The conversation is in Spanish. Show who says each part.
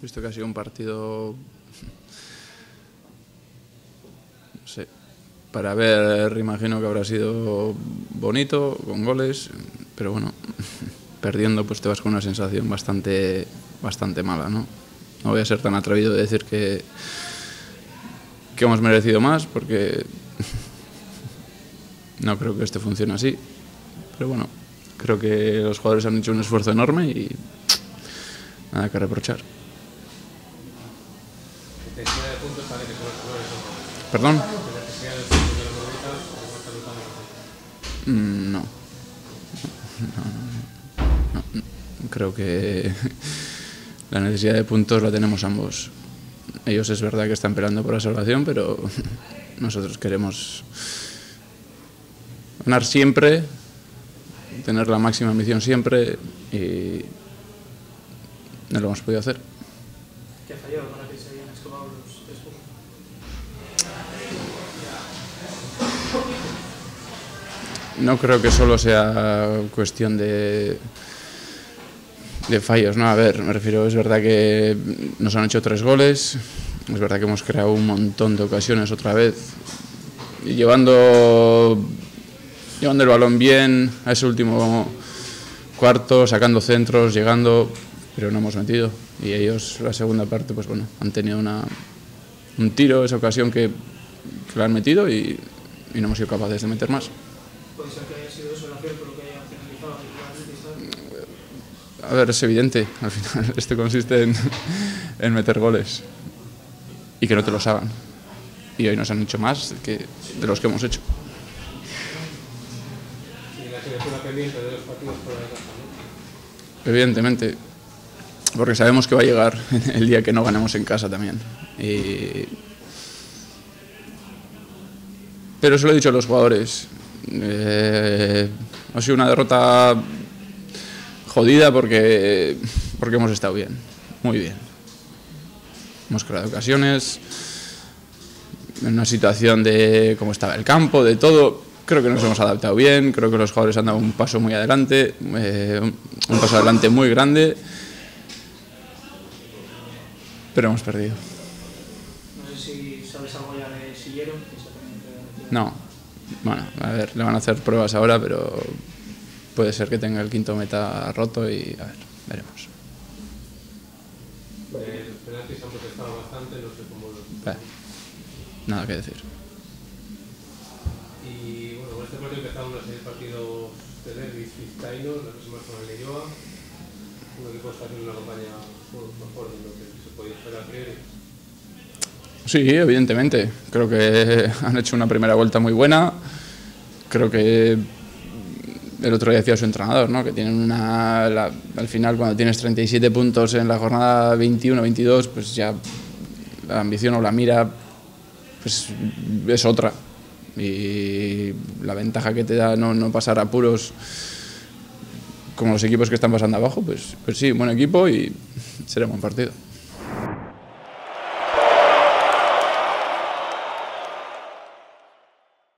Speaker 1: hemos visto que ha sido un partido, no sé, para ver, imagino que habrá sido bonito, con goles, pero bueno, perdiendo pues te vas con una sensación bastante mala, ¿no? No voy a ser tan atrevido de decir que hemos merecido más, porque no creo que este funcione así, pero bueno, creo que los jugadores han hecho un esfuerzo enorme y nada que reprochar. ¿Perdón? No. Creo que la necesidad de puntos la tenemos ambos. Ellos es verdad que están peleando por la salvación, pero nosotros queremos ganar siempre, tener la máxima ambición siempre, y no lo hemos podido hacer.
Speaker 2: ¿Qué ha fallado para que se hayan escapado los 3 puntos?
Speaker 1: No creo que solo sea cuestión de fallos, ¿no? A ver, me refiero, es verdad que nos han hecho 3 goles, es verdad que hemos creado un montón de ocasiones otra vez, y llevando el balón bien a ese último cuarto, sacando centros, llegando, pero no hemos metido. Y ellos, la segunda parte, pues bueno, han tenido un tiro, esa ocasión que la han metido y no hemos sido capaces de meter más.
Speaker 2: ¿Puede ser que haya sido eso el acierto lo que haya finalizado?
Speaker 1: A ver, es evidente, al final esto consiste en meter goles y que no te los hagan. Y hoy nos han hecho más de los que hemos hecho.
Speaker 3: Y la asignatura pendiente de los partidos por la casa, ¿no?
Speaker 1: Evidentemente, porque sabemos que va a llegar el día que no ganemos en casa también. Pero eso lo he dicho a los jugadores. Ha sido una derrota jodida porque hemos estado bien, muy bien. Hemos creado ocasiones, en una situación de cómo estaba el campo, de todo. Creo que nos hemos adaptado bien, creo que los jugadores han dado un paso muy adelante, un paso adelante muy grande, pero hemos perdido.
Speaker 2: No sé si sabes algo ya de Sillero.
Speaker 1: No, bueno, a ver, le van a hacer pruebas ahora, pero puede ser que tenga el quinto meta roto y a ver, veremos.
Speaker 3: Los penaltis han protestado bastante, no sé cómo lo...
Speaker 1: Nada que decir.
Speaker 3: Y bueno, con este partido empezaron una serie de partidos de derbis vizcaínos, la próxima con el Leioa, un equipo que está haciendo una campaña mejor de lo que se podía esperar a priori.
Speaker 1: Sí, evidentemente. Creo que han hecho una primera vuelta muy buena. Creo que el otro día decía su entrenador, ¿no? Que tienen al final, cuando tienes 37 puntos en la jornada 21-22, pues ya la ambición o la mira pues es otra. Y la ventaja que te da no pasar apuros como los equipos que están pasando abajo, pues sí, buen equipo y será un buen partido.